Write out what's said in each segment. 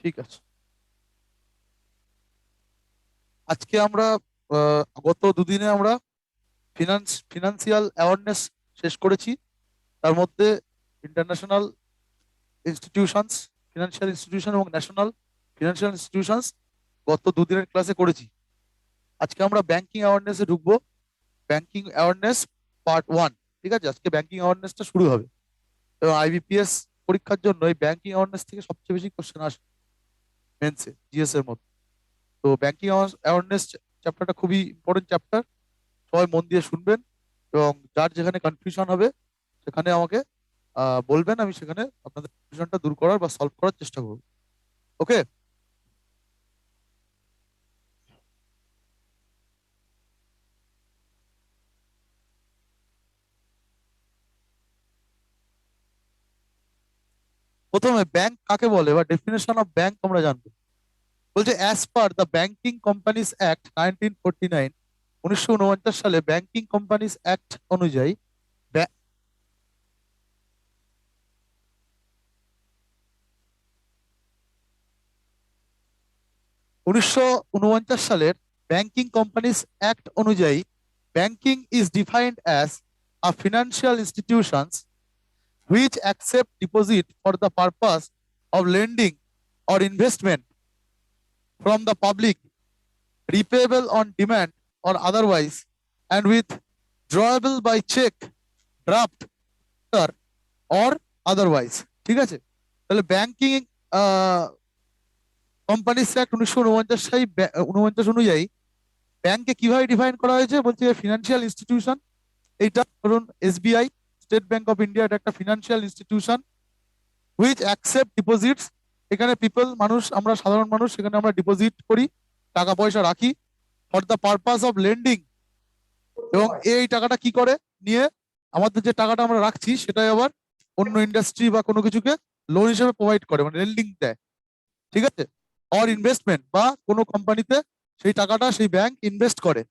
ঠিক আছে। আজকে আমরা গত দুদিনে আমরা ফিনান্সিয়াল অ্যাওয়ারনেস শেষ করেছি। তার মধ্যে ইন্টারন্যাশনাল ইনস্টিটিউশনস, ফিনান্সিয়াল ইনস্টিটিউশন এবং ন্যাশনাল ফিনান্সিয়াল ইনস্টিটিউশনস গত দুদিনের ক্লাসে করেছি। আজকে আমরা ব্যাংকিং অ্যাওয়ারনেসে ঢুকবো। Banking awareness part 1। ঠিক আছে, আজকে ব্যাংকিং অ্যাওয়ারনেসটা শুরু হবে এবং আইবিপিএস পরীক্ষার জন্য এই ব্যাংকিং অ্যাওয়ারনেস থেকে সবচেয়ে বেশি কোশ্চেন আসে মেন্সে, জিএস এর মধ্যে। তো ব্যাংকিং অ্যাওয়ারনেস চ্যাপ্টারটা খুবই ইম্পর্টেন্ট চ্যাপ্টার। সবাই মন দিয়ে শুনবেন এবং যার যেখানে কনফিউশন হবে সেখানে আমাকে বলবেন, আমি সেখানে আপনাদের কনফিউশনটা দূর করার বা সলভ করার চেষ্টা করব। ওকে। প্রথমে ব্যাংক কাকে বলে বা ডেফিনেশন অফ ব্যাংক আমরা জানবো। বলছে as per the banking companies act 1949, 1949 সালে ব্যাংকিং কোম্পানিজ অ্যাক্ট অনুযায়ী 1949 সালের ব্যাংকিং কোম্পানিজ অ্যাক্ট অনুযায়ী banking is defined as a financial institutions which accept deposit for the purpose of lending or investment from the public, repayable on demand or otherwise, and with drawable by check, draft, or otherwise। ঠিক আছে, তাহলে banking companies act 1949 অনুযায়ী ব্যাংকে কিভাবে define করা হয়েছে? বলছে financial institution. এইটা ধরুন SBI, state bank of India, এটা একটা financial institution which accept deposits. এখানে পিপল, মানুষ, আমরা সাধারণ মানুষ, সেখানে আমরা ডিপোজিট করি, টাকা পয়সা রাখি for the purpose of lending. এবং এই টাকাটা কি করে নিয়ে আমাদের যে টাকাটা আমরা রাখছি সেটাই আবার অন্য ইন্ডাস্ট্রি বা কোনো কিছুকে লোন হিসেবে প্রোভাইড করে, মানে লেন্ডিং দেয়। ঠিক আছে, অর ইনভেস্টমেন্ট, বা কোনো কোম্পানিতে সেই টাকাটা সেই ব্যাংক ইনভেস্ট করে।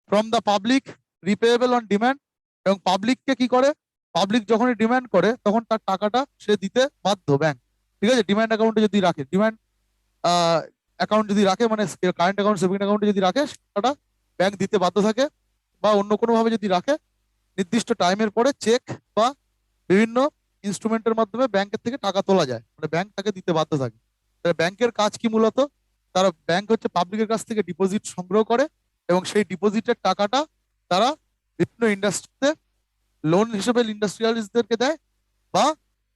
From the public, repayable on demand. এবং পাবলিককে কি করে, পাবলিক যখনই ডিমান্ড করে তখন তার টাকাটা সে দিতে বাধ্য ব্যাংক। ঠিক আছে, ডিমান্ড অ্যাকাউন্টে যদি রাখে, ডিমান্ড অ্যাকাউন্ট যদি রাখে, মানে কারেন্ট অ্যাকাউন্ট, সেভিং অ্যাকাউন্টে যদি রাখে, সেটা ব্যাংক দিতে বাধ্য থাকে। বা অন্য কোনো ভাবে যদি রাখে, নির্দিষ্ট টাইমের পরে চেক বা বিভিন্ন ইনস্ট্রুমেন্টের মাধ্যমে ব্যাংকের থেকে টাকা তোলা যায়, মানে ব্যাংক তাকে দিতে বাধ্য থাকে। ব্যাংকের কাজ কি মূলত? তারা, ব্যাংক হচ্ছে পাবলিকের কাছ থেকে ডিপোজিট সংগ্রহ করে এবং সেই ডিপোজিটের টাকাটা তারা বিভিন্ন ইন্ডাস্ট্রিতে লোন হিসেবে ইন্ডাস্ট্রিয়ালিস্টদেরকে দেয়, বা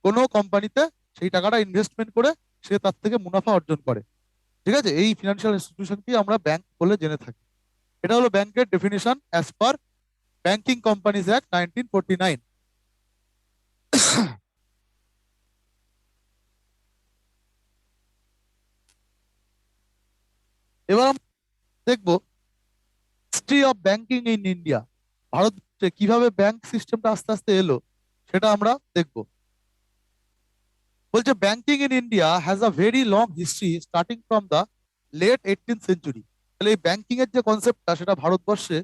কোনো কোম্পানিতে সেই টাকাটা ইনভেস্টমেন্ট করে সে তার থেকে মুনাফা অর্জন করে। ঠিক আছে, এই ফিনান্সিয়াল ইনস্টিটিউশনকে আমরা ব্যাংক বলে জেনে থাকি। এটা হলো ব্যাংকের definition as per banking companies act 1949। এবার আমরা দেখবো history of banking in India. ভারতে কিভাবে ব্যাংক সিস্টেমটা আস্তে আস্তে এলো সেটা আমরা দেখবো। বলছে banking in India has a very long history starting from the late 18th century. তাহলে এই ব্যাংকিং এর যে কনসেপ্টটা সেটা ভারতবর্ষে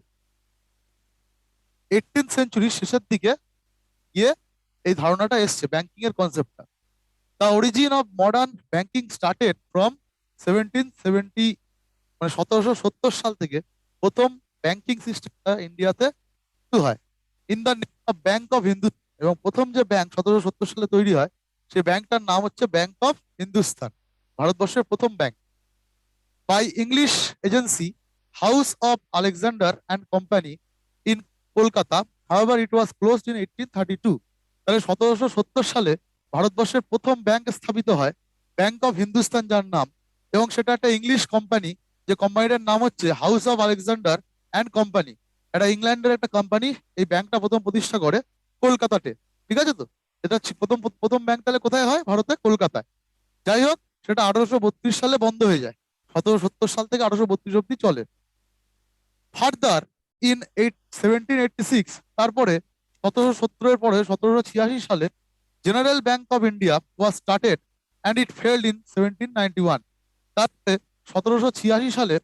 18th সেঞ্চুরির শেষের দিকে গিয়ে এই ধারণাটা এসছে, ব্যাংকিং এর কনসেপ্টটা। The origin of modern banking started from 1770, মানে 1770 সাল থেকে প্রথম ব্যাংকিং সিস্টেমটা ইন্ডিয়াতে শুরু হয়। In the name of bank of Hindustan. এবং প্রথম যে ব্যাংক 1770 সালে তৈরি হয়, সেই ব্যাংকটার নাম হচ্ছে ব্যাংক অফ হিন্দুস্তান, ভারতবর্ষের প্রথম bank. By English agency house of Alexander and company in Kolkata, however it was closed in 1832। তাহলে 1770 সালে ভারতবর্ষের প্রথম ব্যাংক স্থাপিত হয়, ব্যাংক অফ হিন্দুস্তান যার নাম, এবং সেটা একটা ইংলিশ কোম্পানি, যে কোম্পানিটার নাম হচ্ছে house of Alexander and company. এটা ইংল্যান্ডের একটা কোম্পানি এই ব্যাংকটা প্রথম প্রতিষ্ঠা করে কলকাতাতে। ঠিক আছে, তো এটা হচ্ছে প্রথম প্রথম ব্যাংক। তাহলে কোথায় হয়? ভারতে, কলকাতায়। যাই হোক, সেটা 1832 সালে বন্ধ হয়ে যায়। 1770 সাল থেকে 1832 অব্দি চলে। ফার্দার ইন 1786, তারপরে 1770 পরে 1786 সালে General Bank of India was started and it failed in 1791। তারপরে 1786 সালে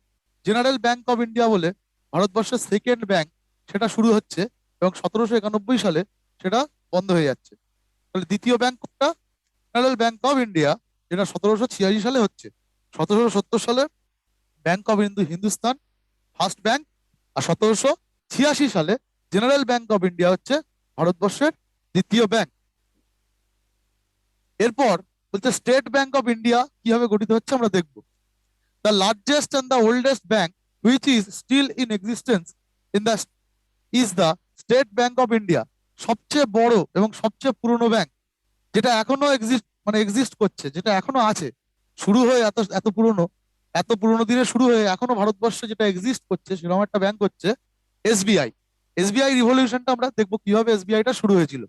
জেনারেল ব্যাংক অফ ইন্ডিয়া বলে ভারতবর্ষের সেকেন্ড ব্যাংক, সেটা শুরু হচ্ছে এবং 1791 সালে সেটা বন্ধ হয়ে যাচ্ছে। তাহলে দ্বিতীয় ব্যাংক কোনটা? জেনারেল ব্যাংক অফ ইন্ডিয়া, যেটা 1786 সালে হচ্ছে। 1770 সালে bank of Hindustan first bank, আর 1786 সালে জেনারেল ব্যাংক অফ ইন্ডিয়া হচ্ছে ভারতবর্ষের দ্বিতীয় ব্যাংক। এরপর বলছে স্টেট ব্যাংক অফ ইন্ডিয়া কিভাবে গঠিত হচ্ছে আমরা দেখব। The largest and the oldest bank which is still in existence in the is the State bank of India. সবচেয়ে বড় এবং সবচেয়ে পুরনো ব্যাংক যেটা এখনো এক্সিস্ট করছে, যেটা এখনো আছে, শুরু হয়ে এত পুরনো দিনে শুরু হয়ে এখনো ভারতবর্ষে যেটা এক্সিস্ট করছে, সেরকম একটা ব্যাংক হচ্ছে এসবিআই। এসবিআই রিভলিউশনটা আমরা দেখবো কিভাবে এসবিআইটা শুরু হয়েছিল।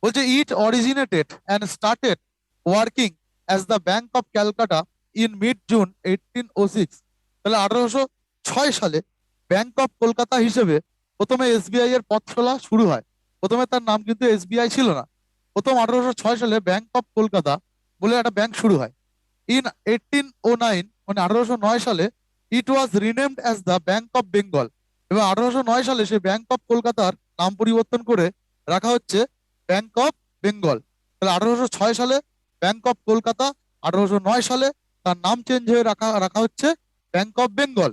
বলছে it originated and started working as the bank of Calcutta in mid June 1806। তাহলে 1806 সালে ব্যাংক অফ কলকাতা হিসেবে প্রথমে এসবিআই এর পথ চলা শুরু হয়। প্রথমে তার নাম কিন্তু এসবিআই ছিল না। প্রথম 1806 সালে ব্যাংক অফ কলকাতা বলে একটা ব্যাংক শুরু হয়। ইন 1809 মানে 1809 সালে it was renamed as the bank of Bengal, এবং 1809 সালে সেই ব্যাংক অফ কলকাতার নাম পরিবর্তন করে রাখা হচ্ছে ব্যাংক অফ বেঙ্গল। তাহলে 1806 সালে ব্যাংক অফ কলকাতা, 1809 সালে তার নাম চেঞ্জ হয়ে রাখা হচ্ছে Bank of Bengal.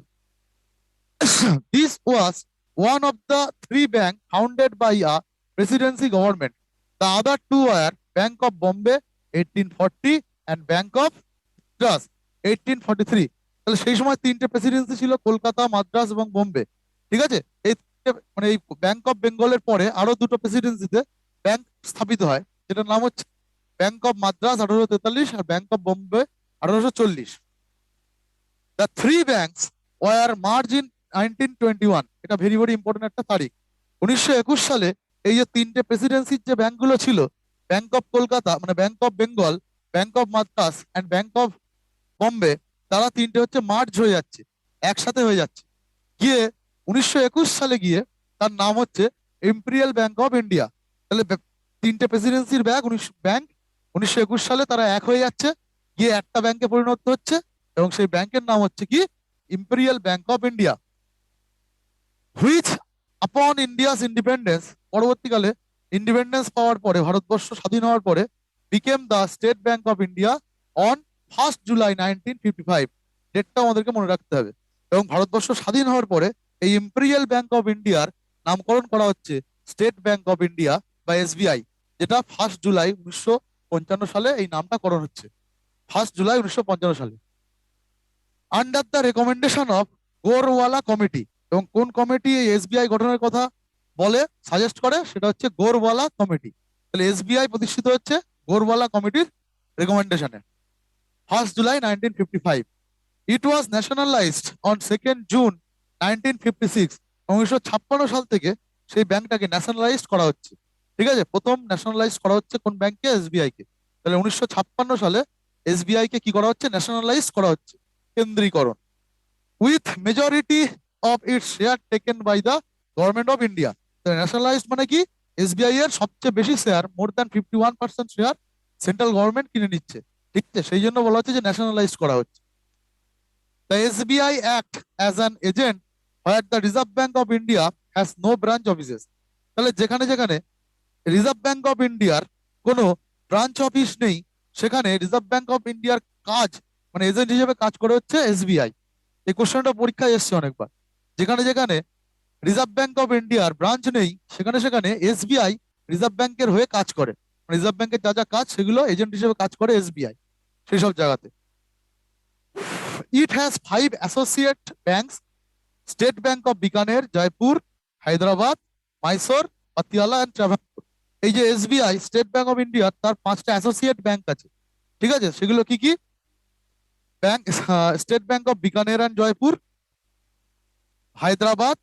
This was one of the three banks founded by a presidency government. The other two were Bank of Bombay 1840 and Bank of Madras 1843. তাহলে সেই সময় তিনটে প্রেসিডেন্সি ছিল, কলকাতা, মাদ্রাজ এবং বোম্বে। ঠিক আছে, এই ব্যাংক অফ বেঙ্গলের পরে আরো দুটো প্রেসিডেন্সিতে ব্যাংক স্থাপিত হয়, যেটার নাম হচ্ছে ব্যাংক অফ মাদ্রাজ 1843 আর Bank of Bombay 1840। The three banks were merge in 1921। এটা ভেরি ভেরি ইম্পর্টেন্ট একটা তারিখ। 1921 সালে এই যে তিনটে প্রেসিডেন্সির যে ব্যাংকগুলো ছিল, ব্যাংক অফ কলকাতা মানে bank of Bengal, bank of Madras and bank of Bombay, তারা তিনটে হচ্ছে মার্জ হয়ে যাচ্ছে, একসাথে হয়ে যাচ্ছে। গিয়ে 1921 সালে গিয়ে তার নাম হচ্ছে ইম্পেরিয়াল ব্যাংক অফ ইন্ডিয়া। তাহলে তিনটে প্রেসিডেন্সির ব্যাংক 1921 সালে তারা এক হয়ে যাচ্ছে, গিয়ে একটা ব্যাংকে পরিণত হচ্ছে, এবং সেই ব্যাংকের নাম হচ্ছে কি imperial bank of India. Which আপন ইন্ডিয়াস ইন্ডিপেন্ডেন্স, পরবর্তীকালে ইন্ডিপেন্ডেন্স পাওয়ার পরে, ভারতবর্ষ স্বাধীন হওয়ার পরে, became the State bank of India on 1 জুলাই 1955। ডেটটা আমাদেরকে মনে রাখতে হবে। এবং ভারতবর্ষ স্বাধীন হওয়ার পরে এই ইম্পেরিয়াল ব্যাংক অফ ইন্ডিয়ার নামকরণ করা হচ্ছে স্টেট ব্যাংক অফ ইন্ডিয়া বা এসবিআই, যেটা 1 জুলাই 1955 সালে এই নামটা করণ হচ্ছে। 1 জুলাই 1955 সালে under the recommendation of Gorwala committee. এবং কোন কমিটি এই এসবিআই গঠনের কথা বলে, সাজেস্ট করে, সেটা হচ্ছে গোরওয়ালা কমিটি। তাহলে এসবিআই প্রতিষ্ঠিত হচ্ছে গোরওয়ালা কমিটির রেকমেন্ডেশনে 1 জুলাই 1955। ইট ওয়াজ ন্যাশনালাইজড অন 2 জুন 1956। 1956 সাল থেকে সেই ব্যাংকটাকে ন্যাশনালাইজ করা হচ্ছে। ঠিক আছে, প্রথম ন্যাশনালাইজ করা হচ্ছে কোন ব্যাংককে? এসবিআই কে। তাহলে 1956 সালে এসবিআই কে কি করা হচ্ছে? ন্যাশনালাইজ করা হচ্ছে, কেন্দ্রীকরণ। With majority of its share taken by the government of India. Nationalised মানে কি? এসবিআই এর সবচেয়ে বেশি share, more than 51% share central government কিনে নিচ্ছে। ঠিক আছে, সেই জন্য বলা হচ্ছে যে ন্যাশনালাইজ করা হচ্ছে। The SBI act as an agent where the Reserve bank of India has no branch offices. তাহলে যেখানে যেখানে রিজার্ভ ব্যাংক অফ ইন্ডিয়ার কোনো ব্রাঞ্চ অফিস নেই, সেখানে রিজার্ভ ব্যাংক অফ ইন্ডিয়ার কাজ মানে এজেন্ট হিসেবে কাজ করে হচ্ছে এসবিআই। এই কোশ্চেনটা পরীক্ষায় এসছে অনেকবার। যেখানে যেখানে রিজার্ভ ব্যাংক অফ ইন্ডিয়ার ব্রাঞ্চ নেই, সেখানে সেখানে এসবিআই রিজার্ভ ব্যাংকের হয়ে কাজ করে। রিজার্ভ ব্যাংকের যা যা কাজ, সেগুলো এজেন্ট হিসেবে কাজ করে এসবিআই সেই সব জায়গাতে। It has 5 associate banks, State bank of Bikaner, Jaipur, Hyderabad, Mysore, Patiala and Travancore. এই যে এসবিআই স্টেট ব্যাংক অফ ইন্ডিয়ার, তার 5টা অ্যাসোসিয়েট ব্যাংক আছে। ঠিক আছে, সেগুলো কি কি? Bank State bank of Bikaner and Jaipur, Hyderabad,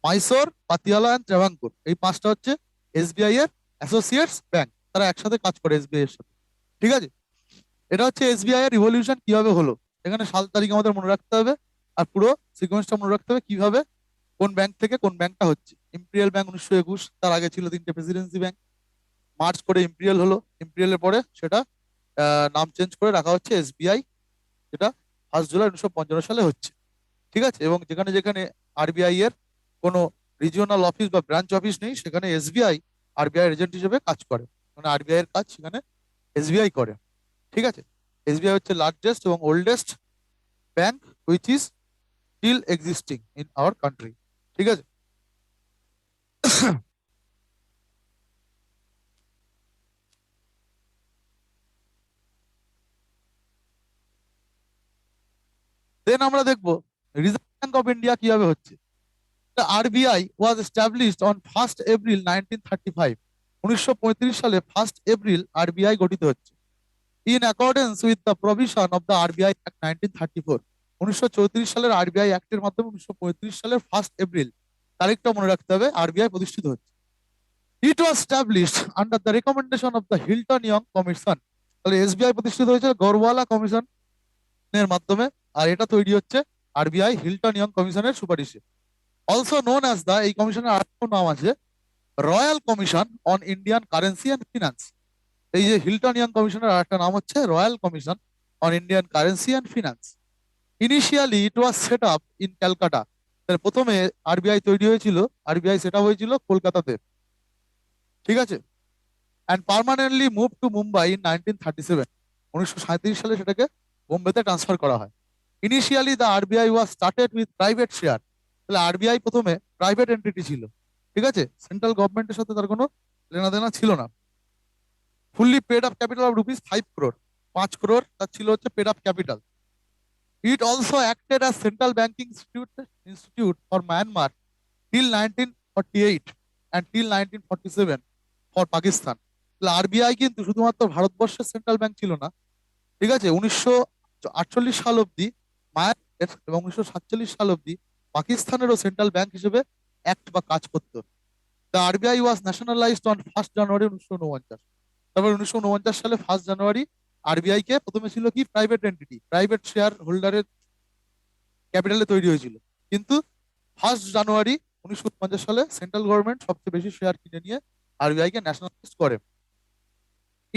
Mysore, Patiala and Travancore. এই 5টা হচ্ছে এসবিআই এর অ্যাসোসিয়েটস ব্যাংক, তারা একসাথে কাজ করে এসবিআই এর সাথে। ঠিক আছে, এটা হচ্ছে এসবিআই এর রিভলিউশন কিভাবে হলো। এখানে সাল তারিখ আমাদের মনে রাখতে হবে, আর পুরো সিকোয়েন্সটা মনে রাখতে হবে কিভাবে কোন ব্যাংক থেকে কোন ব্যাংকটা হচ্ছে। ইম্পেরিয়াল ব্যাংক 1921, তার আগে ছিল তিনটে প্রেসিডেন্সি ব্যাংক, মার্চ করে ইম্পেরিয়াল হলো। ইম্পেরিয়ালের পরে সেটা নাম চেঞ্জ করে রাখা হচ্ছে এসবিআই, যেটা 1 জুলাই 1955 সালে হচ্ছে। ঠিক আছে, এবং যেখানে যেখানে আরবিআই এর কোনো রিজিওনাল অফিস বা ব্রাঞ্চ অফিস নেই, সেখানে এসবিআই আরবিআই এজেন্ট হিসেবে কাজ করে, মানে আরবিআই এর কাজ সেখানে এসবিআই করে। ঠিক আছে, এসবিআই হচ্ছে লার্জেস্ট এবং oldest bank which is still existing in our country. ঠিক আছে। দেন আমরা দেখবো রিজার্ভ ব্যাংক অফ ইন্ডিয়া কিভাবে হচ্ছে। The RBI was established on 1st April 1935. 1935 সালে 1st এপ্রিল আরবিআই গঠিত হচ্ছে। In accordance with the provision of the RBI Act 1934. 1934 সালের আরবিআই অ্যাক্টের মাধ্যমে 1935 সালের 1st এপ্রিল তারিখটা মনে রাখতে হবে, আরবিআই প্রতিষ্ঠিত হচ্ছে। It was established under the recommendation of the Hilton Young Commission. তাহলে এসবিআই প্রতিষ্ঠিত হয়েছে গরওয়ালা কমিশনের মাধ্যমে, আর এটা তৈরি হচ্ছে আরবিআই হিল্টন ইয়ং কমিশনের সুপারিশে। অলসো নোন অ্যাজ দ্য, এই কমিশনের আরেকটা নাম আছে royal commission on Indian currency and finance. এই যে হিল্টন ইয়ং কমিশনের আরেকটা নাম হচ্ছে royal commission on Indian currency and finance. Initially it was set up in Calcutta. প্রথমে আরবিআই তৈরি হয়েছিল, আরবিআই সেট আপ হয়েছিল কলকাতাতে। ঠিক আছে। And permanently move to Mumbai in 1937। 1937 সালে সেটাকে বোম্বেতে ট্রান্সফার করা হয়। Initially the RBI was started with private share. তাহলে আরবিআই প্রথমে প্রাইভেট এন্টিটি ছিল। ঠিক আছে, সেন্ট্রাল গভর্নমেন্টের সাথে তার কোনো লেনাদেনা ছিল না। Fully paid up capital of rupees 5 crore, 5 crore তার ছিল হচ্ছে paid up capital. It also acted as central banking institute for Myanmar till 1948 and till 1947 for Pakistan. তাহলে আরবিআই কিন্তু শুধুমাত্র ভারতবর্ষের সেন্ট্রাল ব্যাংক ছিল না। ঠিক আছে, 1948 সাল অব্দি মায়ানমার এবং 1947 সাল অব্দি পাকিস্তানেরও সেন্ট্রাল ব্যাংক হিসেবে অ্যাক্ট বা কাজ করতো। The RBI was nationalised on 1st জানুয়ারি 1949। তারপর 1949 সালে 1st জানুয়ারি আরবিআই কে প্রথমে ছিল কি প্রাইভেট এন্টিটি, প্রাইভেট শেয়ার হোল্ডারের ক্যাপিটালে তৈরি হয়েছিল। কিন্তু 1st জানুয়ারি 1949 সালে সেন্ট্রাল গভর্নমেন্ট সবচেয়ে বেশি শেয়ার কিনে নিয়ে আরবিআই কে ন্যাশনালাইজ করে।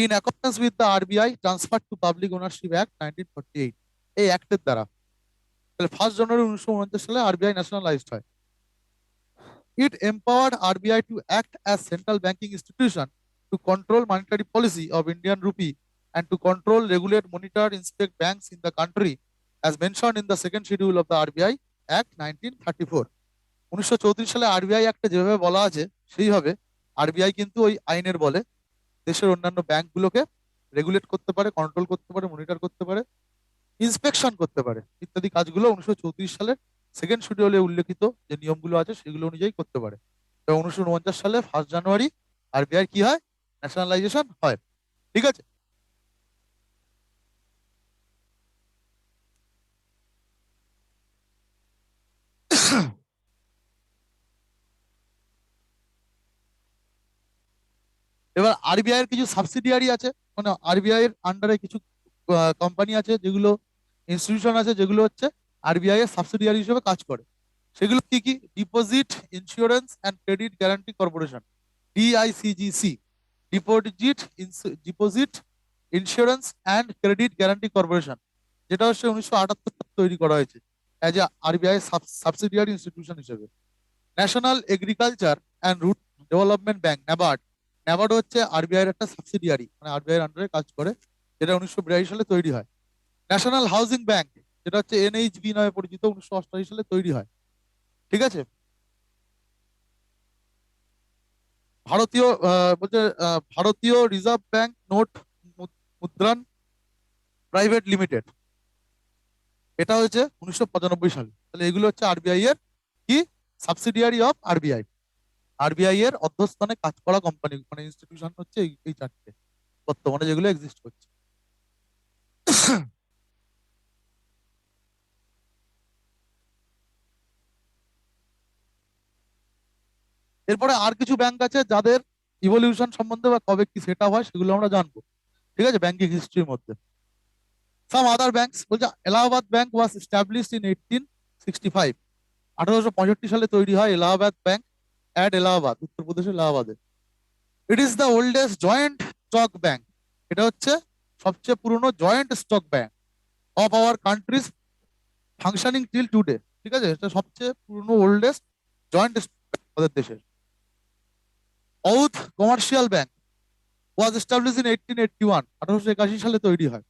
In accordance with the RBI transfer to public ownership act 1948। এই অ্যাক্টের দ্বারা তাহলে 1st জানুয়ারি 1949 সালে আরবিআই ন্যাশনালাইজড হয়। It empowered RBI to act as central banking institution to control monetary policy of Indian rupee and to control, regulate, monitor, inspect banks in the country as mentioned in the second schedule of the RBI Act 1934. 1934 সালে RBI অ্যাক্টে যেভাবে বলা আছে সেইভাবে RBI কিন্তু ওই আইনের বলে দেশের অন্যান্য ব্যাংকগুলোকে রেগুলেট করতে পারে, কন্ট্রোল করতে পারে, মনিটর করতে পারে, ইন্সপেকশন করতে পারে ইত্যাদি কাজগুলো 1934 সালের সেকেন্ড শিডিউলে উল্লেখিত যে নিয়মগুলো আছে সেগুলো অনুযায়ী করতে পারে। তো 1949 সালে 1st জানুয়ারি আরবিআই কি হয়, ন্যাশনালাইজেশন হয়। ঠিক আছে। এবার আরবিআই এর কিছু সাবসিডিয়ারি আছে, মানে আরবিআই এর আন্ডারে কিছু কোম্পানি আছে, যেগুলো ইনস্টিটিউশন আছে, যেগুলো হচ্ছে আরবিআই এর সাবসিডিয়ারি হিসেবে কাজ করে। সেগুলো কি কি? Deposit insurance and credit guarantee corporation, DICGC. Deposit insurance and credit guarantee corporation, যেটা হচ্ছে 1978 তৈরি করা হয়েছে as a RBI subsidiary institution হিসেবে। National agriculture and rural development bank, NABARD. NABARD হচ্ছে আরবিআই এর একটা সাবসিডিয়ারি, মানে আরবিআই এর আন্ডারে কাজ করে, যেটা 1982 সালে তৈরি হয়। ন্যাশনাল হাউজিং ব্যাংক, যেটা হচ্ছে এনএইচবি নামে পরিচিত, 1988 সালে তৈরি হয়। ঠিক আছে। ভারতীয় বলছে ভারতীয় রিজার্ভ ব্যাংক নোট মুদ্রণ প্রাইভেট লিমিটেড, এটা হয়েছে 1995 সালে। তাহলে এগুলো হচ্ছে আরবিআই এর কি সাবসিডিয়ারি অফ আরবিআই। আরবিআই এর অধ্যস্থানে কাজ করা কোম্পানি মানে ইনস্টিটিউশন হচ্ছে এই চারটে বর্তমানে যেগুলো এক্সিস্ট করছে। এরপরে আর কিছু ব্যাংক আছে যাদের ইভলিউশন সম্বন্ধে বা কবে কি সেট আপ হয় সেগুলো আমরা জানবো। ঠিক আছে, ব্যাংকিং হিস্ট্রির মধ্যে। সাম আদার ব্যাংকস বলছে Allahabad bank was established in 1865। 1865 সালে তৈরি হয় এলাহাবাদ ব্যাংক অ্যাট এলাহাবাদ, উত্তরপ্রদেশের এলাহাবাদে। It is the oldest joint stock bank. এটা হচ্ছে সবচেয়ে পুরনো joint stock bank of our country's functioning till today. ঠিক আছে, এটা সবচেয়ে পুরনো ওল্ডেস্ট জয়েন্ট আমাদের দেশের। Oudh commercial bank, was establish in 1881, 1881 সালে তৈরি হয়।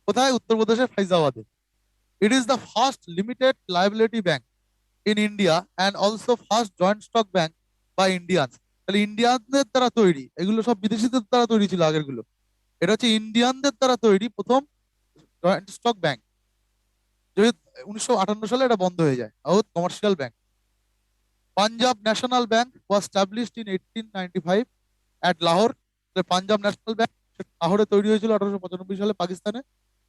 কোথায়? উত্তরপ্রদেশের ফাইজাবাদে। It is the first limited liability bank in India and also first joint stock bank by Indians. তাহলে ইন্ডিয়ানদের দ্বারা তৈরি, এগুলো সব বিদেশিদের দ্বারা তৈরি ছিল আগের গুলো, এটা হচ্ছে ইন্ডিয়ানদের দ্বারা তৈরি প্রথম জয়েন্ট স্টক ব্যাংক। যদি 1958 সালে এটা বন্ধ হয়ে যায়, commercial bank. Punjab National Bank was established in 1895 at Lahore. Punjab National Bank লাহোরে তৈরি হয়েছিল 1895 সালে পাকিস্তানে।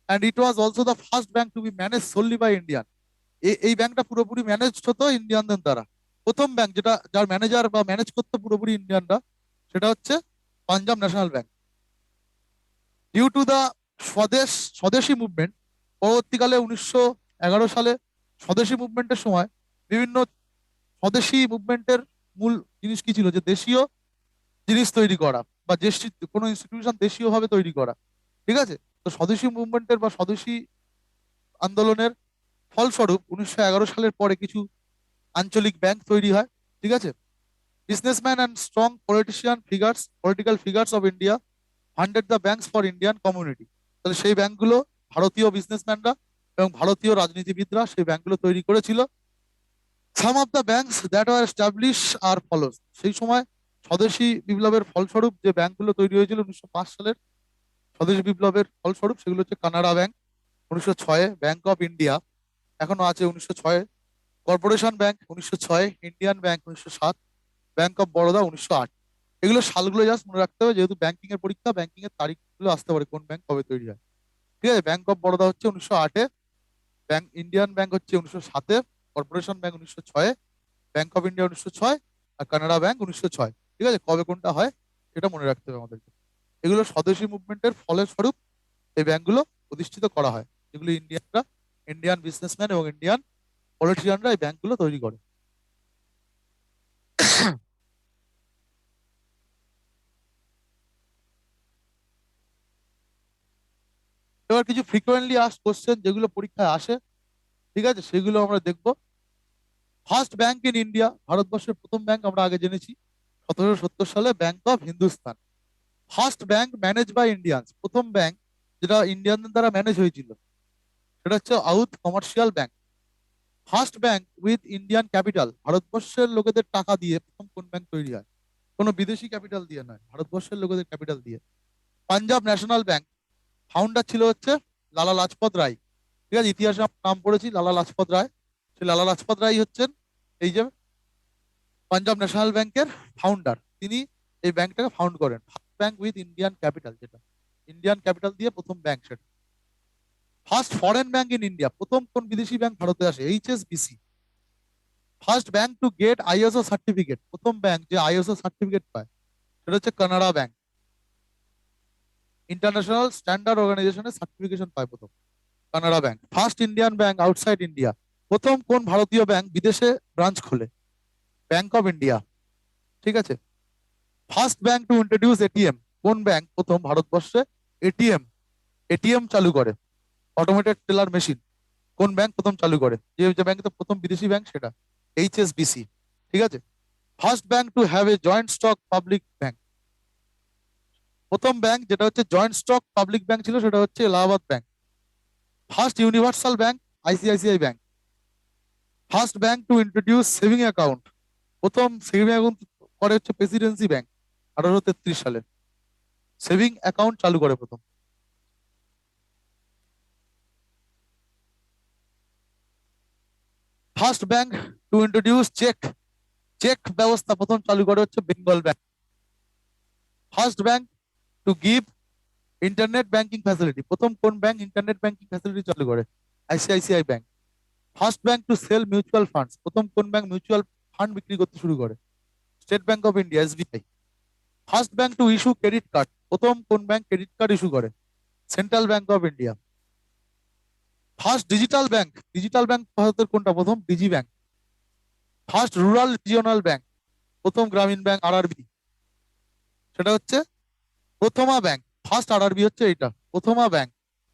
And it was also the first bank to be manage solely by Indian. এই ব্যাংকটা পুরোপুরি ম্যানেজ হতো ইন্ডিয়ানদের দ্বারা। প্রথম ব্যাংক যেটা, যার ম্যানেজার বা ম্যানেজ করতো পুরোপুরি ইন্ডিয়ানরা, সেটা হচ্ছে Punjab National Bank. Due to the Swadeshi movement, পরবর্তীকালে 1911 সালে স্বদেশী মুভমেন্টের সময় বিভিন্ন স্বদেশী মুভমেন্টের মূল জিনিস কি ছিল? যে দেশীয় জিনিস তৈরি করা বা দেশি কোনো ইনস্টিটিউশন দেশীয় ভাবে তৈরি করা। ঠিক আছে? তো স্বদেশী মুভমেন্টের বা স্বদেশী আন্দোলনের ফলস্বরূপ 1911 সালের পরে কিছু আঞ্চলিক ব্যাংক তৈরি হয়। ঠিক আছে? Businessman and strong political figures of India funded the banks for Indian community. তাহলে সেই ব্যাংকগুলো ভারতীয় বিজনেসম্যানরা এবং ভারতীয় রাজনীতিবিদরা সেই ব্যাংকগুলো তৈরি করেছিল। Some of the banks that were establish are follows. সেই সময় স্বদেশী বিপ্লবের ফলস্বরূপ যে ব্যাংকগুলো তৈরি হয়েছিল 1905 সালের স্বদেশী বিপ্লবের ফলস্বরূপ, সেগুলো হচ্ছে Canara Bank 1906, Bank of India এখনো আছে 1906, Corporation Bank 1906, Indian Bank 1907, Bank of Baroda 1908। এগুলো সালগুলো জাস্ট মনে রাখতে হবে, যেহেতু ব্যাংকিং এর পরীক্ষা, ব্যাংকিং এর তারিখগুলো আসতে পারে কোন ব্যাংক কবে তৈরি হয়। ঠিক আছে? ব্যাংক অফ বরোদা হচ্ছে 1908, ব্যাংক ইন্ডিয়ান ব্যাংক হচ্ছে 1907, Corporation Bank 1906, Bank of India 1906, আর কানাডা ব্যাংক 1906। ঠিক আছে? কবে কোনটা হয় সেটা মনে রাখতে হবে আমাদেরকে। এগুলো স্বদেশী মুভমেন্টের ফলের স্বরূপ এই ব্যাংকগুলো প্রতিষ্ঠিত করা হয়, যেগুলো ইন্ডিয়ান বিজনেসম্যান এবং ইন্ডিয়ান পলিটিশিয়ানরা এই ব্যাংকগুলো তৈরি করে। এবার কিছু ফ্রিকোয়েন্টলি আস্কড কোশ্চেন যেগুলো পরীক্ষায় আসে, ঠিক আছে, সেগুলো আমরা দেখব। ফার্স্ট ব্যাংক ইন ইন্ডিয়া, ভারতবর্ষের প্রথম ব্যাংক আমরা আগে জেনেছি 1770 সালে, bank of Hindustan. First bank manage by Indians, প্রথম ব্যাংক যেটা ইন্ডিয়ানদের দ্বারা ম্যানেজ হয়েছিল সেটা হচ্ছে Oudh commercial bank. First bank with Indian capital, ভারতবর্ষের লোকেদের টাকা দিয়ে প্রথম কোন ব্যাংক তৈরি হয়? কোনো বিদেশি ক্যাপিটাল দিয়ে নয়, ভারতবর্ষের লোকেদের ক্যাপিটাল দিয়ে। পাঞ্জাব ন্যাশনাল ব্যাংক, ফাউন্ডার ছিল হচ্ছে লালা লাজপত রায়। ঠিক আছে? ইতিহাসে আমরা নাম পড়েছি লালা লাজপত রায়। সেই লালা লাজপত রায় হচ্ছেন এই যে পাঞ্জাব ন্যাশনাল ব্যাংকের ফাউন্ডার। তিনি এই ব্যাংকটাকে ফাউন্ড করেন। First bank with Indian capital, যেটা ইন্ডিয়ান ক্যাপিটাল দিয়ে প্রথম ব্যাংক সেটা। First foreign bank in India, প্রথম কোন বিদেশি ব্যাংক ভারতে আসে? HSBC. First bank to get ISO certificate, প্রথম ব্যাংক যে আইএসও সার্টিফিকেট পায় সেটা হচ্ছে কানাড়া ব্যাংক। ইন্টারন্যাশনাল স্ট্যান্ডার্ড অর্গানাইজেশনের সার্টিফিকেশন পায় প্রথম Canara Bank. First Indian bank outside India, প্রথম কোন ভারতীয় ব্যাংক বিদেশে ব্রাঞ্চ খোলে? Bank of India. ঠিক আছে? First bank to introduce ATM, কোন ব্যাংক প্রথম ভারতবর্ষে এটিএম এটিএম চালু করে? অটোমেটেড টেলার মেশিন কোন ব্যাংক প্রথম চালু করে? যে ব্যাংক তো প্রথম বিদেশি ব্যাংক সেটা এইচএসবিসি। ঠিক আছে? First bank to have a joint stock public bank, প্রথম ব্যাংক যেটা হচ্ছে জয়েন্ট স্টক পাবলিক ব্যাংক ছিল সেটা হচ্ছে Allahabad bank. First universal bank ICICI bank. First bank to introduce saving account, প্রথম সেভিং অ্যাকাউন্ট করে হচ্ছে প্রেসিডেন্সি ব্যাংক 1833 সালে, সেভিং অ্যাকাউন্ট চালু করে প্রথম। First bank to introduce cheque ব্যবস্থা প্রথম চালু করে হচ্ছে Bengal bank. First bank to give internet banking facility, প্রথম কোন ব্যাংক ইন্টারনেট ব্যাংকিং ফ্যাসিলিটি চালু করে? ICICI bank. First bank to sell mutual funds, প্রথম কোন ব্যাংক মিউচুয়াল ফান্ড বিক্রি করতে শুরু করে? State bank of India, SBI. First bank to issue credit card, প্রথম কোন ব্যাংক ক্রেডিট কার্ড ইস্যু করে? Central bank of India. First digital bank ভারতের কোনটা? প্রথম digi bank. First rural regional bank, প্রথম গ্রামীণ ব্যাংক আরআরবি, সেটা হচ্ছে প্রথমা ব্যাংক। ফার্স্ট আরআরবি হচ্ছে এইটা প্রথমা ব্যাংক,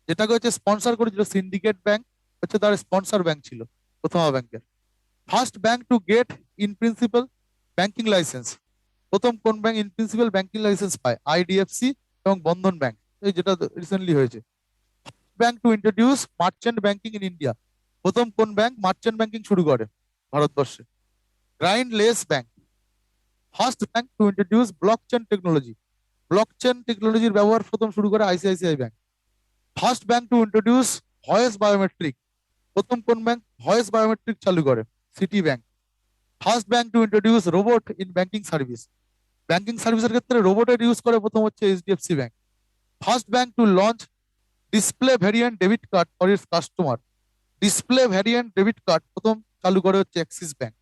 যেটাকে হচ্ছে স্পন্সর করেছিল সিন্ডিকেট ব্যাংক, হচ্ছে তার স্পন্সর ব্যাংক ছিল প্রথমা ব্যাংকের। First bank to get in principle banking licence, প্রথম কোন bank in principle banking licence পায়? আইডিএফসি এবং বন্ধন ব্যাংক, এই যেটা রিসেন্টলি হয়েছে। Bank to introduce merchant banking in India, প্রথম কোন ব্যাংক মার্চেন্ট ব্যাংকিং শুরু করে ভারতবর্ষে? Grindlays bank. First bank to introduce blockchain technology, blockchain টেকনোলজির ব্যবহার প্রথম শুরু করে ICICI bank. First bank to introduce voice biometric, প্রথম কোন ব্যাংক ভয়েস বায়োমেট্রিক চালু করে? City bank. First bank to introduce robot in banking service, banking সার্ভিসের ক্ষেত্রে রোবটের ইউজ করে প্রথম হচ্ছে HDFC bank. First bank to launch display variant debit card for its customer, display variant debit card প্রথম চালু করে হচ্ছে অ্যাক্সিস ব্যাংক।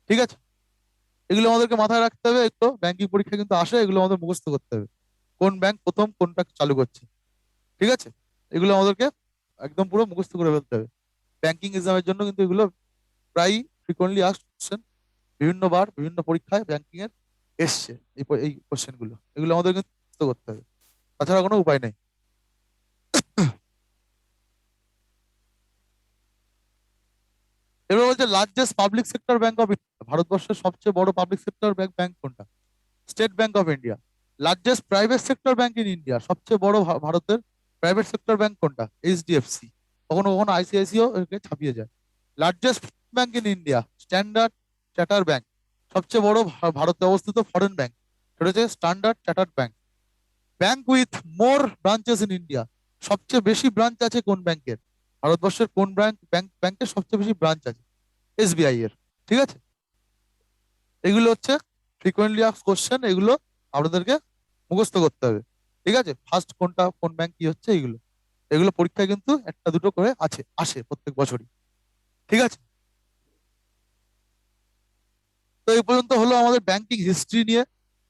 ঠিক আছে, এগুলো আমাদেরকে মাথায় রাখতে হবে, এগুলো ব্যাংকিং পরীক্ষা কিন্তু আসে, এগুলো আমাদের মুখস্থ করতে হবে, কোন ব্যাংক প্রথম কোনটা চালু করছে। ঠিক আছে, এগুলো আমাদেরকে একদম পুরো মুখস্থ করে ফেলতে হবে। ব্যাংকিং এক্সামের জন্য কিন্তু এগুলো প্রায় ফ্রিকোয়েন্টলি আস্কড কোশ্চেন, বিভিন্ন বার বিভিন্ন পরীক্ষায় ব্যাংকিং এর এসছে এই কোশ্চেন গুলো, এগুলো আমাদের কিন্তু মুখস্থ করতে হবে, তাছাড়া কোনো উপায় নেই। এবার বলছে largest public sector bank of India, ভারতবর্ষের সবচেয়ে বড় পাবলিক সেক্টর ব্যাংক ব্যাংক কোনটা? State bank of India. Largest private sector bank in India, সবচেয়ে বড় ভারতের প্রাইভেট সেক্টর ব্যাংক কোনটা? এইচডিএফসি, কখনো কখনো আইসিআইসিও একে ছাপিয়ে যায়। Largest bank in India standard charter bank, সবচেয়ে বড় ভারতে অবস্থিত ফরেন ব্যাংক সেটা হচ্ছে standard chartered bank. Bank with more branches in India, সবচেয়ে বেশি ব্রাঞ্চ আছে কোন ব্যাংকের? ভারতবর্ষের কোন ব্যাংকের সবচেয়ে বেশি ব্রাঞ্চ আছে? এসবিআই এর। ঠিক আছে, এগুলো হচ্ছে ফ্রিকোয়েন্টলি আস্কড কোশ্চেন, এগুলো আপনাদেরকে মুখস্থ করতে হবে। ঠিক আছে, ফার্স্ট কোনটা কোন ব্যাংক কি হচ্ছে, এগুলো এগুলো পরীক্ষায় কিন্তু একটা দুটো করে আসে প্রত্যেক বছরই। ঠিক আছে, তো এই পর্যন্ত হলো আমাদের ব্যাংকিং হিস্ট্রি নিয়ে।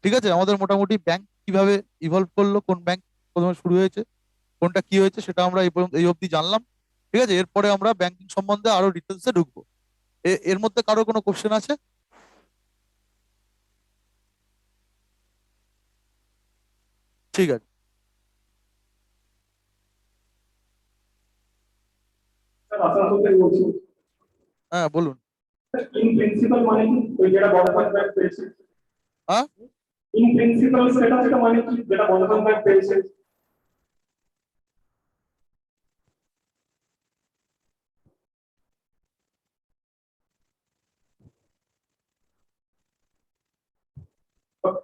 ঠিক আছে, আমাদের মোটামুটি ব্যাংক কিভাবে ইভলভ করলো, কোন ব্যাংক প্রথমে শুরু হয়েছে, কোনটা কি হয়েছে, সেটা আমরা এই পর্যন্ত এই অবধি জানলাম। ঠিক আছে, এরপরে আমরা ব্যাংকিং সম্বন্ধে আরো ডিটেলসে ঢুকবো। এর মধ্যে কারো কোনো কোশ্চেন আছে? ঠিক আছে, স্যার আসানসোল বলছি। হ্যাঁ বলুন। ইন প্রিন্সিপাল মানে কি ওই যেটা বন্ধন ব্যাংক পেয়েছে? হ্যাঁ, ইন প্রিন্সিপাল সেটা যেটা মানে কি যেটা বন্ধন ব্যাংক পেয়েছে?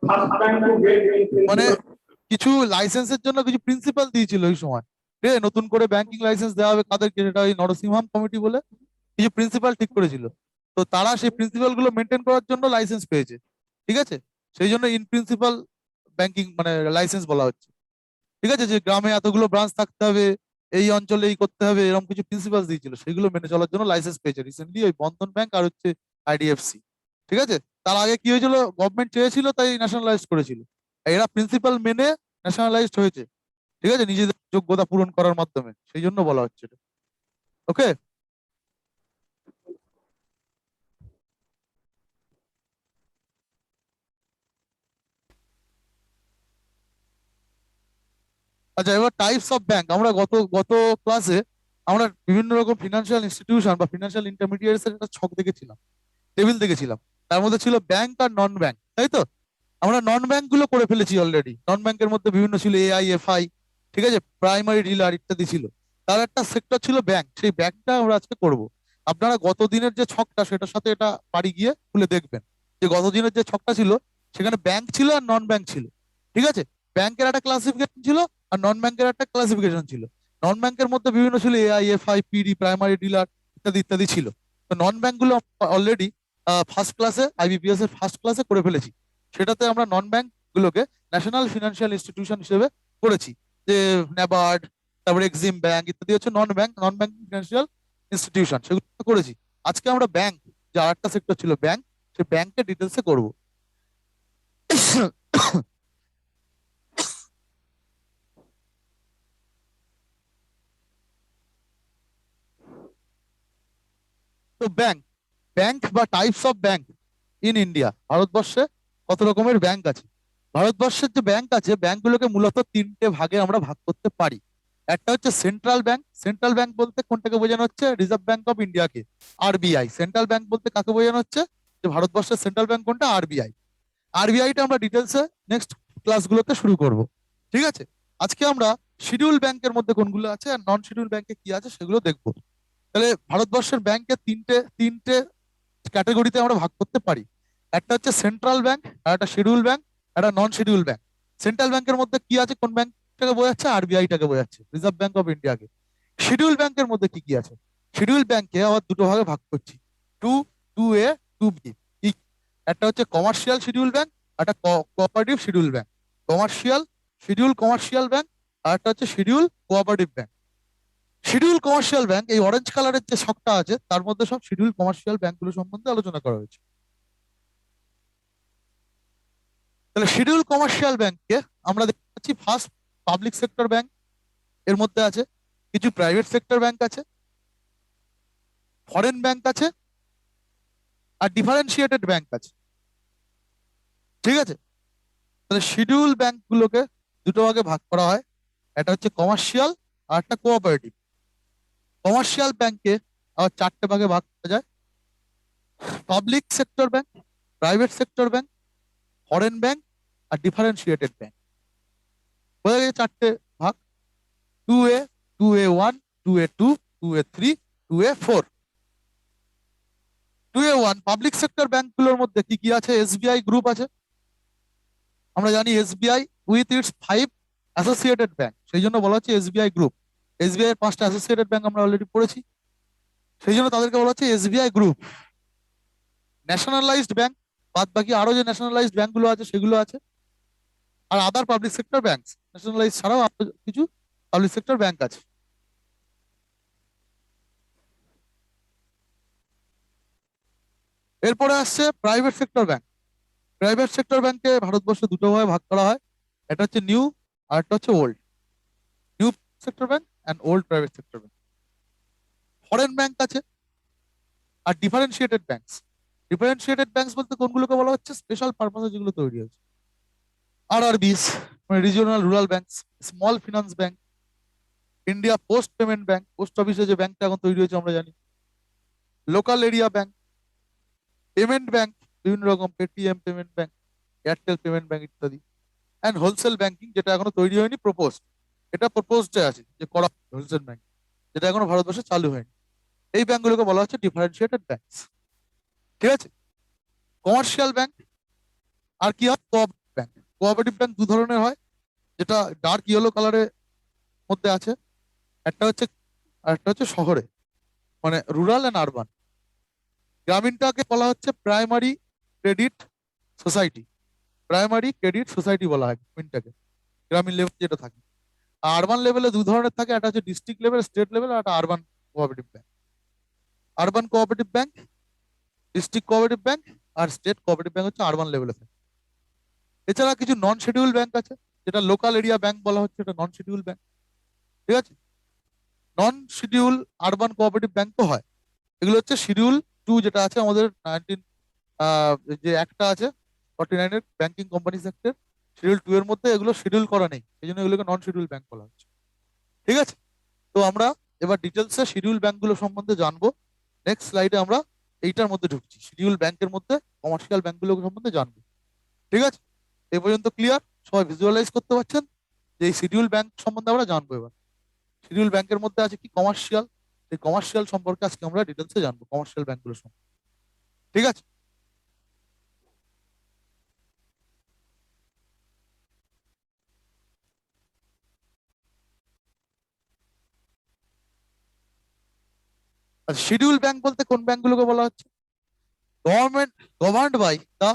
First bank to get in মানে প্রিন্সিপাল। কিছু লাইসেন্সের জন্য কিছু প্রিন্সিপাল দিয়েছিল ওই সময়, ঠিক আছে, নতুন করে ব্যাংকিং লাইসেন্স দেওয়া হবে কাদেরকে, সেটা ওই নরসিংহাম কমিটি বলে কিছু প্রিন্সিপাল ঠিক করেছিল। তো তারা সেই প্রিন্সিপাল গুলো মেনটেন করার জন্য লাইসেন্স পেয়েছে। ঠিক আছে, সেই জন্য ইন প্রিন্সিপাল ব্যাংকিং মানে লাইসেন্স বলা হচ্ছে। ঠিক আছে, যে গ্রামে এতগুলো ব্রাঞ্চ থাকতে হবে, এই অঞ্চলে এই করতে হবে, এরকম কিছু প্রিন্সিপাল দিয়েছিল, সেগুলো মেনে চলার জন্য লাইসেন্স পেয়েছে রিসেন্টলি ওই বন্ধন ব্যাংক আর হচ্ছে আইডিএফসি। ঠিক আছে, তার আগে কি হয়েছিল, গভর্নমেন্ট চেয়েছিল তাই ন্যাশনালাইজ করেছিল, এরা প্রিন্সিপাল মেনে ন্যাশনালাইজড হয়েছে। ঠিক আছে, নিজেদের যোগ্যতা পূরণ করার মাধ্যমে, সেই জন্য বলা হচ্ছে এটা। ওকে, আচ্ছা এবার টাইপস অফ ব্যাংক, আমরা গত গত ক্লাসে আমরা বিভিন্ন রকম ফিনান্সিয়াল ইনস্টিটিউশন বা ফিনান্সিয়াল ইন্টারমিডিয়েটস এর একটা ছক দেখেছিলাম, টেবিল দেখেছিলাম, তার মধ্যে ছিল ব্যাংক আর নন ব্যাংক, তাই তো? আমরা নন ব্যাংক গুলো করে ফেলেছি অলরেডি, নন ব্যাংকের মধ্যে বিভিন্ন ছিল এআইএফআই, ঠিক আছে, প্রাইমারি ডিলার ইত্যাদি ছিল। তার একটা সেক্টর ছিল ব্যাংক, সেই ব্যাংকটা আমরা আজকে করব। আপনারা গত দিনের যে ছকটা সেটার সাথে এটা বাড়ি গিয়ে খুলে দেখবেন যে গত দিনের যে ছকটা ছিল সেখানে ব্যাংক ছিল আর নন ব্যাংক ছিল। ঠিক আছে, ব্যাংকের একটা ক্লাসিফিকেশন ছিল আর নন ব্যাংকের একটা ক্লাসিফিকেশন ছিল। নন ব্যাংকের মধ্যে বিভিন্ন ছিল এআইএফআই, পিডি, প্রাইমারি ডিলার ইত্যাদি ইত্যাদি ছিল। তো নন ব্যাংক গুলো অলরেডি ফার্স্ট ক্লাসে আইবিপিএস এর ফার্স্ট ক্লাসে করে ফেলেছি। সেটাতে আমরা নন ব্যাংক গুলোকে ন্যাশনাল ফিনান্সিয়াল ইনস্টিটিউশন হিসেবে করেছি, যে ন্যাবার্ড, তারপরে এক্সিম ব্যাংক ইত্যাদি হচ্ছে নন ব্যাংক ফিনান্সিয়াল ইনস্টিটিউশন, সেগুলো করেছি। আজকে আমরা ব্যাংক, যে আরেকটা সেক্টর ছিল ব্যাংক, সেই ব্যাংকের ডিটেলসে করবো। তো ব্যাংক, ব্যাংক বা types of bank in India, ভারতবর্ষে কত রকমের ব্যাংক আছে? ভারতবর্ষের যে ব্যাংক আছে, ব্যাংকগুলোকে মূলত তিনটে ভাগে আমরা ভাগ করতে পারি। একটা হচ্ছে সেন্ট্রাল ব্যাংক, সেন্ট্রাল ব্যাংক বলতে কোনটাকে বোঝানো হচ্ছে? রিজার্ভ ব্যাংক অফ ইন্ডিয়াকে, আরবিআই। সেন্ট্রাল ব্যাংক বলতে কাকে বোঝানো হচ্ছে? যে ভারতবর্ষের সেন্ট্রাল ব্যাংক কোনটা? আরবিআই। আরবিআইটা আমরা ডিটেলসে নেক্সট ক্লাসগুলোতে শুরু করব। ঠিক আছে, আজকে আমরা শিডিউল ব্যাংকের মধ্যে কোনগুলো আছে আর নন শিডিউল ব্যাংকে কি আছে সেগুলো দেখবো। তাহলে ভারতবর্ষের ব্যাংকে তিনটে তিনটে ক্যাটাগরিতে আমরা ভাগ করতে পারি। একটা হচ্ছে সেন্ট্রাল ব্যাংক, আর একটা শিডিউল ব্যাংক, একটা নন শিডিউল ব্যাংক। সেন্ট্রাল ব্যাংকের মধ্যে কি আছে, কোন ব্যাংকটাকে বোঝাচ্ছে, আরবিআইটাকে বোঝাচ্ছে, রিজার্ভ ব্যাংক অফ ইন্ডিয়াকে। শিডিউল ব্যাংকের মধ্যে কি কি আছে, শিডিউল ব্যাংকে আবার দুটো ভাগে ভাগ করছি, two two A two B. একটা হচ্ছে কমার্শিয়াল শিডিউল ব্যাংক, একটা cooperative schedule bank. Commercial schedule commercial bank, আর একটা হচ্ছে schedule cooperative bank. Schedule commercial bank, এই অরেঞ্জ কালারের যে ছকটা আছে তার মধ্যে সব শিডিউল কমার্শিয়াল ব্যাংকগুলো সম্বন্ধে আলোচনা করা হয়েছে। তাহলে শিডিউল কমার্শিয়াল ব্যাংককে আমরা দেখতে পাচ্ছি, ফার্স্ট পাবলিক সেক্টর ব্যাংক, এর মধ্যে আছে কিছু প্রাইভেট সেক্টর ব্যাংক আছে, ফরেন ব্যাংক আছে, আর ডিফারেন্সিয়েটেড ব্যাংক আছে। ঠিক আছে, তাহলে শিডিউল ব্যাংকগুলোকে দুটো ভাগে ভাগ করা হয়, একটা হচ্ছে কমার্শিয়াল আর একটা কোঅপারেটিভ। কমার্শিয়াল ব্যাংকে আবার চারটে ভাগে ভাগ করা যায়, public sector bank, private sector bank, foreign bank, আর ডিফারেন্সিয়েটেড ব্যাংক। বোঝা গেছে চারটে ভাগ, 2A, 2A1, 2A2, 2A3, 2A4। 2A1 public sector ব্যাংকগুলোর মধ্যে কি কি আছে, এসবিআই গ্রুপ আছে। আমরা জানি SBI with its 5 associated bank, সেই জন্য বলা হচ্ছে এসবিআই গ্রুপ। এসবিআই এর 5টা অ্যাসোসিয়েটেড ব্যাংক আমরা অলরেডি পড়েছি, সেই জন্য তাদেরকে বলা হচ্ছে এসবিআই গ্রুপ। ন্যাশনালাইজড ব্যাংক, বাদ বাকি আরো যে ন্যাশনালাইজড ব্যাংকগুলো আছে সেগুলো আছে, আর আদার পাবলিক সেক্টর ব্যাংক, ন্যাশনালাইজ ছাড়াও আরো কিছু পাবলিক সেক্টর ব্যাংক আছে। এরপরে আসছে private sector bank. Private sector ব্যাংকে ভারতবর্ষে দুটো ভাবে ভাগ করা হয়, একটা হচ্ছে নিউ আর একটা হচ্ছে old. New sector bank and old private sector bank. Foreign bank আছে আর ডিফারেন্সিয়েটেড ব্যাংকস। ডিফারেন্সিয়েটেড ব্যাংকস বলতে কোনগুলোকে বলা হচ্ছে, স্পেশাল পারপাসে যেগুলো তৈরি হয়েছে, আরআরবিস মানে regional rural banks, small finance bank, India post payment bank, post অফিসে যে ব্যাংকটা এখন তৈরি হয়েছে আমরা জানি, local area bank, payment bank বিভিন্ন রকম, Paytm payment bank, Airtel payment bank ইত্যাদি, অ্যান্ড হোলসেল ব্যাংকিং, যেটা এখনো তৈরি হয়নি, প্রপোজড। এটা প্রপোজডে আছে যে করা হোলসেল ব্যাংক, যেটা এখনো ভারতবর্ষে চালু হয়নি। এই ব্যাংকগুলোকে বলা হচ্ছে ডিফারেন্সিয়েটেড ব্যাংকস। ঠিক আছে, কমার্শিয়াল ব্যাংক আর কি হয়, কোঅপারেটিভ ব্যাংক। কোঅপারেটিভ ব্যাংক দু ধরনের হয়, যেটা ডার্ক ইয়েলো কালারের মধ্যে আছে, একটা হচ্ছে আর একটা হচ্ছে শহরে, মানে রুরাল অ্যান্ড আরবান। গ্রামীণটাকে বলা হচ্ছে primary credit society. Primary credit society বলা হয় গ্রামীণটাকে, গ্রামীণ লেভেল যেটা থাকে। আর আরবান লেভেলে দু ধরনের থাকে, একটা হচ্ছে ডিস্ট্রিক্ট লেভেল, স্টেট লেভেল, আর একটা urban cooperative bank. Urban cooperative bank, district cooperative bank, আর স্টেট কোঅপারেটিভ ব্যাংক হচ্ছে আরবান লেভেলে থাকে। এছাড়া কিছু নন শিডিউল ব্যাংক আছে, যেটা লোকাল এরিয়া ব্যাংক বলা হচ্ছে, এটা নন শিডিউল ব্যাংক। ঠিক আছে, নন শিডিউল আরবান কোঅপারেটিভ ব্যাংক তো হয়, এগুলো হচ্ছে শিডিউল 2 যেটা আছে আমাদের 19 যে একটা আছে 49-এর ব্যাংকিং কোম্পানিজ অ্যাক্টের, শিডিউল 2 এর মধ্যে এগুলো শিডিউল করা নেই, এই জন্য এগুলোকে নন শিডিউল ব্যাংক বলা হচ্ছে। ঠিক আছে, তো আমরা এবার ডিটেলসে শিডিউল ব্যাংকগুলো সম্বন্ধে জানবো। নেক্সট স্লাইডে আমরা এইটার মধ্যে ঢুকছি, শিডিউল ব্যাংকের মধ্যে কমার্শিয়াল ব্যাংকগুলো সম্বন্ধে জানবো। ঠিক আছে, এই পর্যন্ত ক্লিয়ার? সবাই ভিজুয়ালাইজ করতে পারছেন যে এই শিডিউল ব্যাংক সম্বন্ধে আমরা জানবো। এবার শিডিউল ব্যাংকের মধ্যে আছে কি, কমার্শিয়াল। এই কমার্শিয়াল সম্পর্কে আজকে আমরা ডিটেলসে জানবো, কমার্শিয়াল ব্যাংকগুলো সম্বন্ধে। ঠিক আছে, আচ্ছা শিডিউল ব্যাংক বলতে কোন ব্যাংকগুলোকে বলা হচ্ছে, government governed by the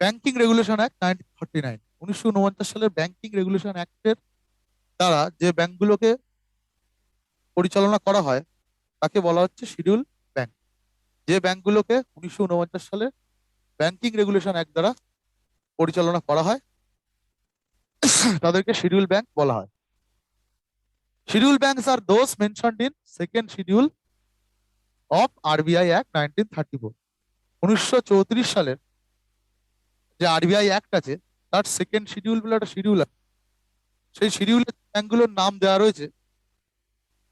banking regulation act 1949। 1949 সালের ব্যাংকিং রেগুলেশন অ্যাক্টের দ্বারা যে ব্যাংকগুলোকে পরিচালনা করা হয় তাকে বলা হচ্ছে শিডিউল ব্যাংক। যে ব্যাংকগুলোকে 1949 সালে ব্যাংকিং রেগুলেশন অ্যাক্ট দ্বারা পরিচালনা করা হয় তাদেরকে শিডিউল ব্যাংক বলা হয়। Schedule banks are those mentioned in second schedule of RBI act 1934। 1934 সালের যে আরবিআই অ্যাক্ট আছে তার সেকেন্ড শিডিউল বলে একটা শিডিউল আছে, সেই শিডিউলের ব্যাংকগুলোর নাম দেওয়া রয়েছে,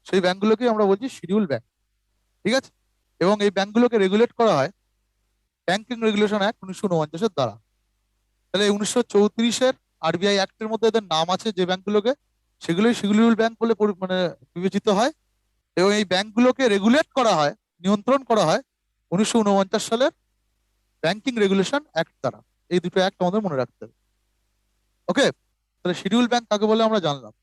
সেই ব্যাংকগুলোকে আমরা বলছি শিডিউল ব্যাংক। ঠিক আছে, এবং এই ব্যাংকগুলোকে রেগুলেট করা হয় ব্যাংকিং রেগুলেশন অ্যাক্ট 1949 দ্বারা। তাহলে 1934 আরবিআই অ্যাক্টের মধ্যে এদের নাম আছে যে ব্যাংকগুলোকে, সেগুলোই শিডিউল ব্যাংক বলে মানে বিবেচিত হয়, এবং এই ব্যাংকগুলোকে রেগুলেট করা হয়, নিয়ন্ত্রণ করা হয় 1949 সালের ব্যাংকিং রেগুলেশন অ্যাক্ট দ্বারা। এই দুটো অ্যাক্ট আমাদের মনে রাখতে হবে। ওকে, তাহলে শিডিউল ব্যাংক কাকে বলে আমরা জানলাম।